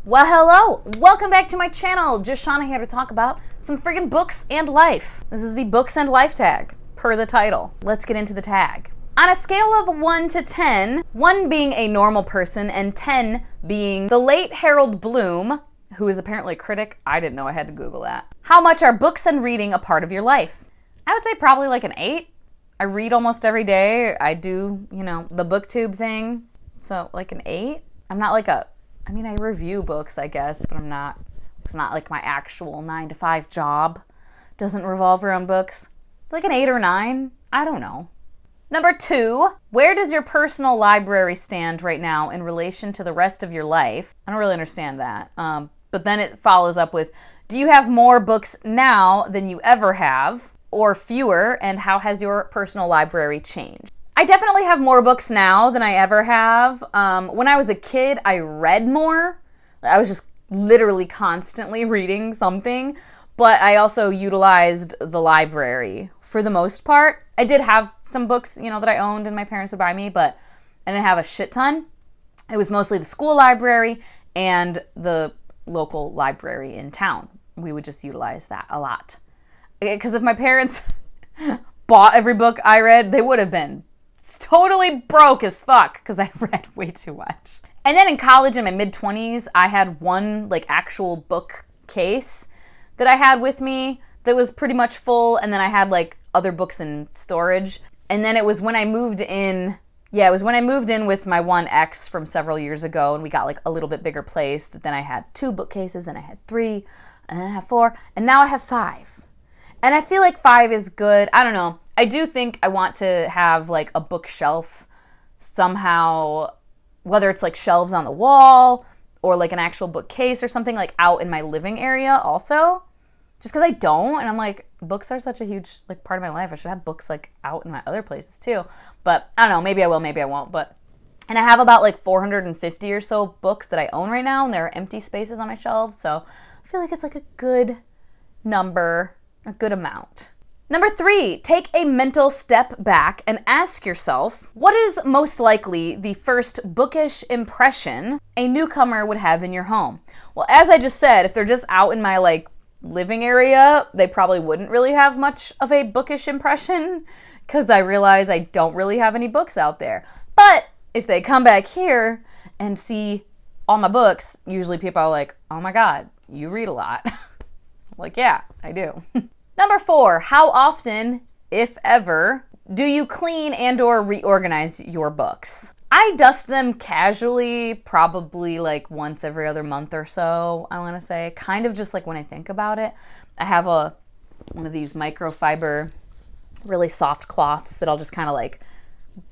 Well, hello! Welcome back to my channel. Just Shauna here to talk about some friggin' books and life. This is the books and life tag, per the title. Let's get into the tag. On a scale of 1 to 10, 1 being a normal person and 10 being the late Harold Bloom, who is apparently a critic. I didn't know, I had to Google that. How much are books and reading a part of your life? I would say probably like an 8. I read almost every day. I do, the booktube thing. So like an 8. I'm not like I review books, I guess, but it's not like my actual 9-to-5 job. Doesn't revolve around books. Like an 8 or 9. I don't know. Number 2, where does your personal library stand right now in relation to the rest of your life? I don't really understand that. But then it follows up with, do you have more books now than you ever have, or fewer, and how has your personal library changed? I definitely have more books now than I ever have. When I was a kid, I read more. I was just literally constantly reading something, but I also utilized the library for the most part. I did have some books, that I owned and my parents would buy me, but I didn't have a shit ton. It was mostly the school library and the local library in town. We would just utilize that a lot. Because if my parents bought every book I read, they would have been totally broke as fuck because I read way too much. And then in college, in my mid-20s, I had one actual bookcase that I had with me that was pretty much full, and then I had other books in storage. And then it was when I moved in, with my one ex from several years ago, and we got a little bit bigger place, that then I had 2 bookcases, then I had 3, and then I have 4, and now I have 5. And I feel like 5 is good. I don't know. I do think I want to have a bookshelf somehow, whether it's shelves on the wall or an actual bookcase or something out in my living area also. Just because I don't, and I'm books are such a huge part of my life. I should have books out in my other places too. But I don't know, maybe I will, maybe I won't. And I have about 450 or so books that I own right now, and there are empty spaces on my shelves. So I feel like it's a good number, a good amount. Number 3, take a mental step back and ask yourself, what is most likely the first bookish impression a newcomer would have in your home? Well, as I just said, if they're just out in my living area, they probably wouldn't really have much of a bookish impression because I realize I don't really have any books out there. But if they come back here and see all my books, usually people are like, oh my God, you read a lot. Yeah, I do. Number 4, how often, if ever, do you clean and or reorganize your books? I dust them casually, probably once every other month or so, I want to say. Kind of just when I think about it. I have one of these microfiber, really soft cloths that I'll just kind of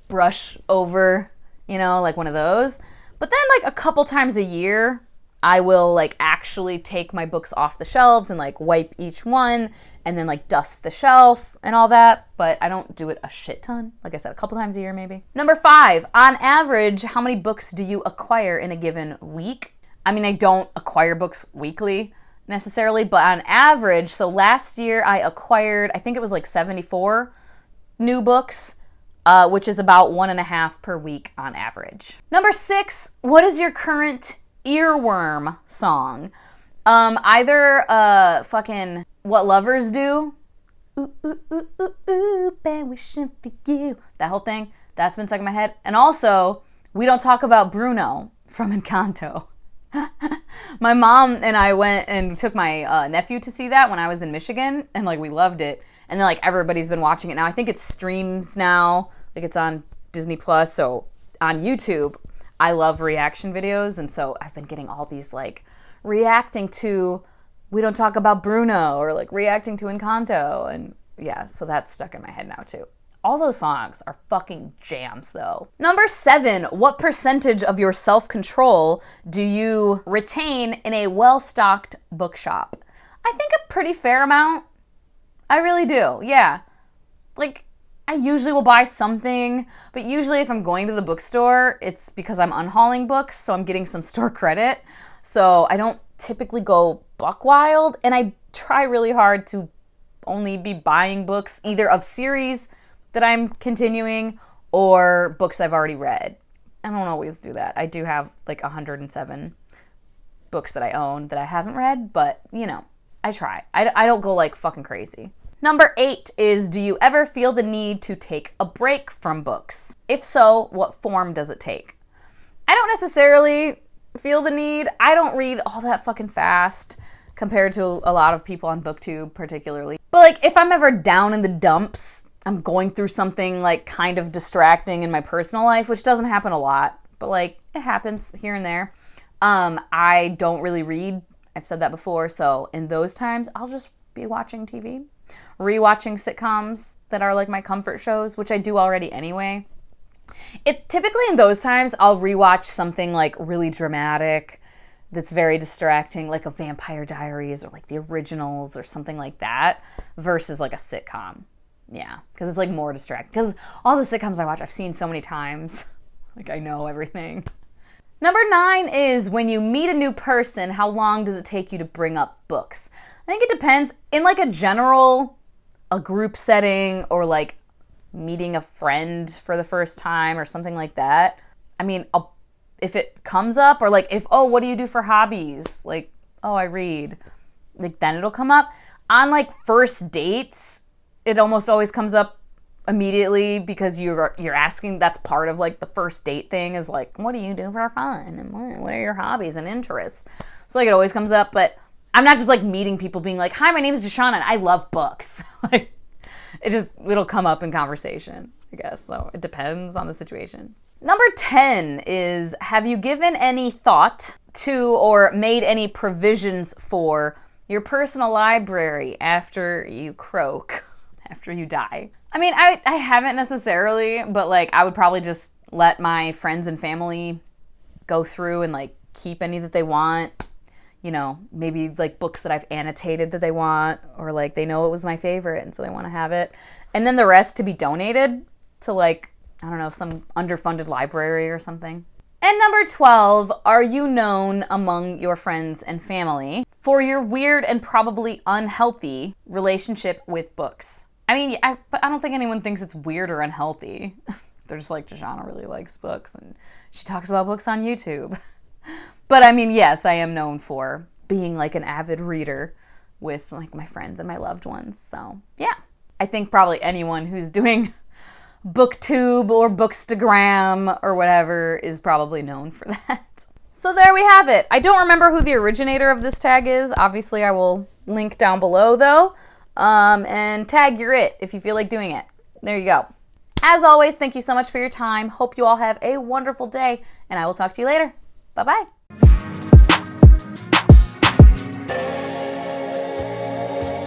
brush over, one of those. But then a couple times a year, I will actually take my books off the shelves and wipe each one and then dust the shelf and all that, but I don't do it a shit ton. Like I said, a couple times a year maybe. Number 5, on average, how many books do you acquire in a given week? I don't acquire books weekly necessarily, but on average, so last year I acquired, I think it was 74 new books, which is about 1.5 per week on average. Number 6, what is your current earworm song? Either fucking What Lovers Do, ooh, ooh, ooh, ooh, ooh, been wishing for you. That whole thing, that's been stuck in my head. And also, We Don't Talk About Bruno from Encanto. My mom and I went and took my nephew to see that when I was in Michigan, and we loved it. And then everybody's been watching it now. I think it streams now, it's on Disney Plus, so on YouTube. I love reaction videos, and so I've been getting all these reacting to We Don't Talk About Bruno or reacting to Encanto, and yeah, so that's stuck in my head now too. All those songs are fucking jams though. Number 7, what percentage of your self-control do you retain in a well-stocked bookshop? I think a pretty fair amount. I really do, yeah. I usually will buy something, but usually if I'm going to the bookstore, it's because I'm unhauling books, so I'm getting some store credit. So I don't typically go buck wild, and I try really hard to only be buying books either of series that I'm continuing or books I've already read. I don't always do that. I do have 107 books that I own that I haven't read, but you know, I try. I don't go like fucking crazy. Number 8 is, do you ever feel the need to take a break from books? If so, what form does it take? I don't necessarily feel the need. I don't read all that fucking fast compared to a lot of people on BookTube particularly. But like if I'm ever down in the dumps, I'm going through something like kind of distracting in my personal life, which doesn't happen a lot, but like it happens here and there. I don't really read. I've said that before. So in those times, I'll just be watching TV, rewatching sitcoms that are like my comfort shows, which I do already anyway. Typically in those times, I'll rewatch something like really dramatic that's very distracting, like a Vampire Diaries or like The Originals or something like that, versus like a sitcom. Yeah, because it's like more distracting. Because all the sitcoms I watch, I've seen so many times. Like I know everything. Number 9 is, when you meet a new person, how long does it take you to bring up books? I think it depends. In like a group setting or like meeting a friend for the first time or something like that. I mean, if it comes up, or like what do you do for hobbies? Like, oh, I read. Like then it'll come up. On like first dates, it almost always comes up immediately because you're asking. That's part of like the first date thing is like, what do you do for fun? And what are your hobbies and interests? So like it always comes up, but I'm not just like meeting people being like, hi, my name is Deshauna and I love books. Like it'll come up in conversation, I guess. So it depends on the situation. Number 10 is, have you given any thought to or made any provisions for your personal library after you croak, after you die? I mean, I haven't necessarily, but like I would probably just let my friends and family go through and like keep any that they want. You know, maybe like books that I've annotated that they want, or like they know it was my favorite and so they want to have it. And then the rest to be donated to like, I don't know, some underfunded library or something. And number 12, are you known among your friends and family for your weird and probably unhealthy relationship with books? I mean, but I don't think anyone thinks it's weird or unhealthy. They're just like, Deshauna really likes books and she talks about books on YouTube. But I mean, yes, I am known for being like an avid reader with like my friends and my loved ones. So yeah, I think probably anyone who's doing BookTube or Bookstagram or whatever is probably known for that. So there we have it. I don't remember who the originator of this tag is. Obviously, I will link down below though. And tag your it if you feel like doing it. There you go. As always, thank you so much for your time. Hope you all have a wonderful day, and I will talk to you later. Bye-bye.